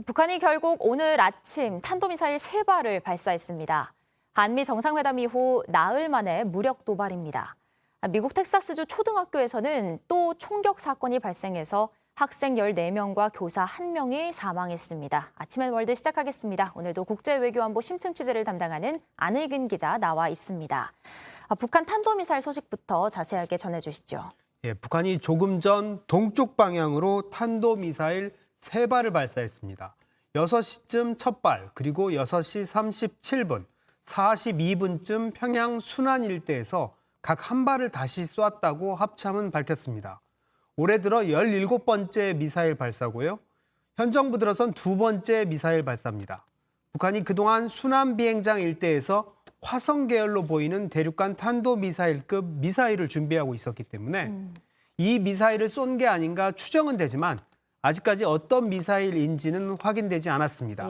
북한이 결국 오늘 아침 탄도미사일 3발을 발사했습니다. 한미 정상회담 이후 나흘 만에 무력 도발입니다. 미국 텍사스주 초등학교에서는 또 총격 사건이 발생해서 학생 14명과 교사 1명이 사망했습니다. 아침엔 월드 시작하겠습니다. 오늘도 국제외교안보 심층 취재를 담당하는 안의근 기자 나와 있습니다. 북한 탄도미사일 소식부터 자세하게 전해주시죠. 북한이 조금 전 동쪽 방향으로 탄도미사일 3발을 발사했습니다. 6시쯤 첫 발, 그리고 6시 37분, 42분쯤 평양 순안 일대에서 각 한 발을 다시 쏘았다고 합참은 밝혔습니다. 올해 들어 17번째 미사일 발사고요. 현 정부 들어선 2번째 미사일 발사입니다. 북한이 그동안 순안 비행장 일대에서 화성 계열로 보이는 대륙간 탄도미사일급 미사일을 준비하고 있었기 때문에 이 미사일을 쏜 게 아닌가 추정은 되지만 아직까지 어떤 미사일인지는 확인되지 않았습니다.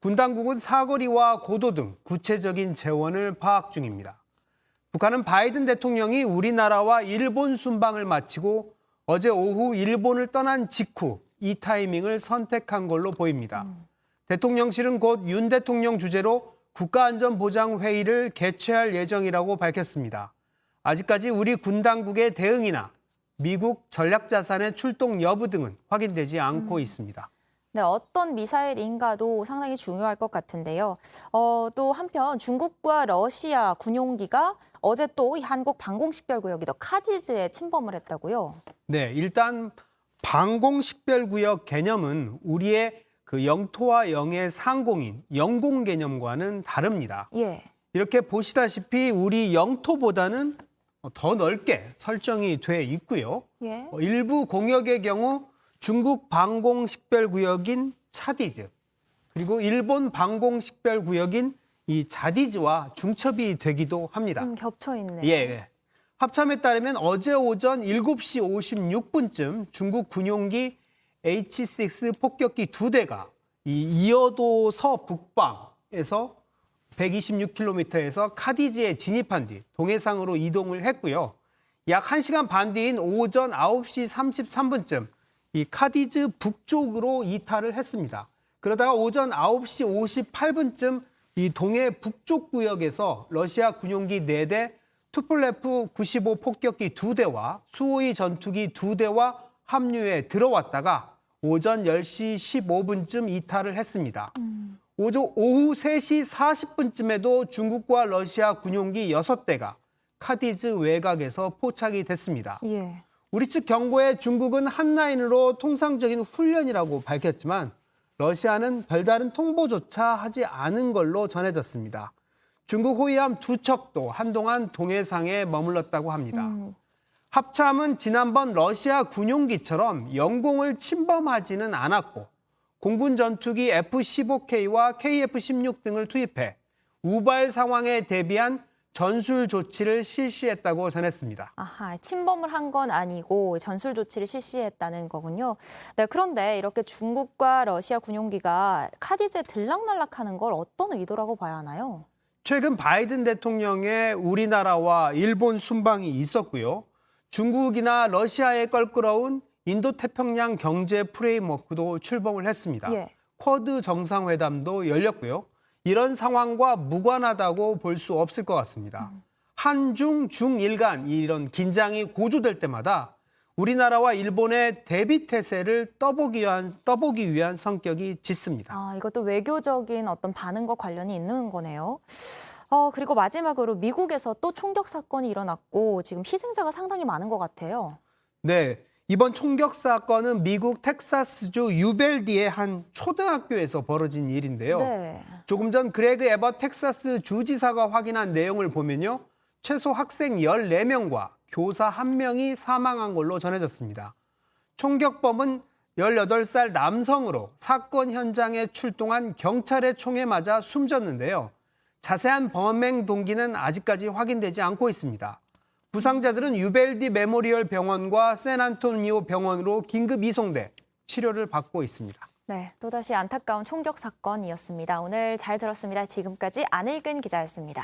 군 당국은 사거리와 고도 등 구체적인 재원을 파악 중입니다. 북한은 바이든 대통령이 우리나라와 일본 순방을 마치고 어제 오후 일본을 떠난 직후 이 타이밍을 선택한 걸로 보입니다. 대통령실은 곧 윤 대통령 주재로 국가안전보장회의를 개최할 예정이라고 밝혔습니다. 아직까지 우리 군 당국의 대응이나 미국 전략자산의 출동 여부 등은 확인되지 않고 있습니다. 네, 어떤 미사일인가도 상당히 중요할 것 같은데요. 또 한편 중국과 러시아 군용기가 어제 또 한국 방공식별구역이던 카지즈에 침범을 했다고요? 네, 일단 방공식별구역 개념은 우리의 그 영토와 영의 상공인 영공 개념과는 다릅니다. 이렇게 보시다시피 우리 영토보다는 더 넓게 설정이 돼 있고요. 일부 공역의 경우 중국 방공식별구역인 차디즈, 그리고 일본 방공식별구역인 이 자디즈와 중첩이 되기도 합니다. 겹쳐 있네요. 합참에 따르면 어제 오전 7시 56분쯤 중국 군용기 H-6 폭격기 2대가 이 이어도 서북방에서 126km에서 카디즈에 진입한 뒤 동해상으로 이동을 했고요. 약 1시간 반 뒤인 오전 9시 33분쯤 이 카디즈 북쪽으로 이탈을 했습니다. 그러다가 오전 9시 58분쯤 이 동해 북쪽 구역에서 러시아 군용기 4대, 투폴레프 95 폭격기 2대와 수호이 전투기 2대와 합류해 들어왔다가 오전 10시 15분쯤 이탈을 했습니다. 오후 3시 40분쯤에도 중국과 러시아 군용기 6대가 카디즈 외곽에서 포착이 됐습니다. 우리 측 경고에 중국은 한 라인으로 통상적인 훈련이라고 밝혔지만 러시아는 별다른 통보조차 하지 않은 걸로 전해졌습니다. 중국 호위함 2척도 한동안 동해상에 머물렀다고 합니다. 합참은 지난번 러시아 군용기처럼 영공을 침범하지는 않았고 공군 전투기 F-15K와 KF-16 등을 투입해 우발 상황에 대비한 전술 조치를 실시했다고 전했습니다. 침범을 한 건 아니고 전술 조치를 실시했다는 거군요. 네, 그런데 이렇게 중국과 러시아 군용기가 카디즈에 들락날락하는 걸 어떤 의도라고 봐야 하나요? 최근 바이든 대통령의 우리나라와 일본 순방이 있었고요. 중국이나 러시아에 껄끄러운 인도태평양 경제 프레임워크도 출범을 했습니다. 쿼드 정상회담도 열렸고요. 이런 상황과 무관하다고 볼 수 없을 것 같습니다. 한중, 중일 간 이런 긴장이 고조될 때마다 우리나라와 일본의 대비 태세를 떠보기 위한 성격이 짙습니다. 이것도 외교적인 어떤 반응과 관련이 있는 거네요. 그리고 마지막으로 미국에서 또 총격 사건이 일어났고 지금 희생자가 상당히 많은 것 같아요. 네, 이번 총격 사건은 미국 텍사스주 유벨디의 한 초등학교에서 벌어진 일인데요. 조금 전 그레그 에버트 텍사스 주지사가 확인한 내용을 보면요. 최소 학생 14명과 교사 1명이 사망한 걸로 전해졌습니다. 총격범은 18살 남성으로 사건 현장에 출동한 경찰의 총에 맞아 숨졌는데요. 자세한 범행 동기는 아직까지 확인되지 않고 있습니다. 부상자들은 유벨디 메모리얼 병원과 샌안토니오 병원으로 긴급 이송돼 치료를 받고 있습니다. 네, 또다시 안타까운 총격 사건이었습니다. 오늘 잘 들었습니다. 지금까지 안의근 기자였습니다.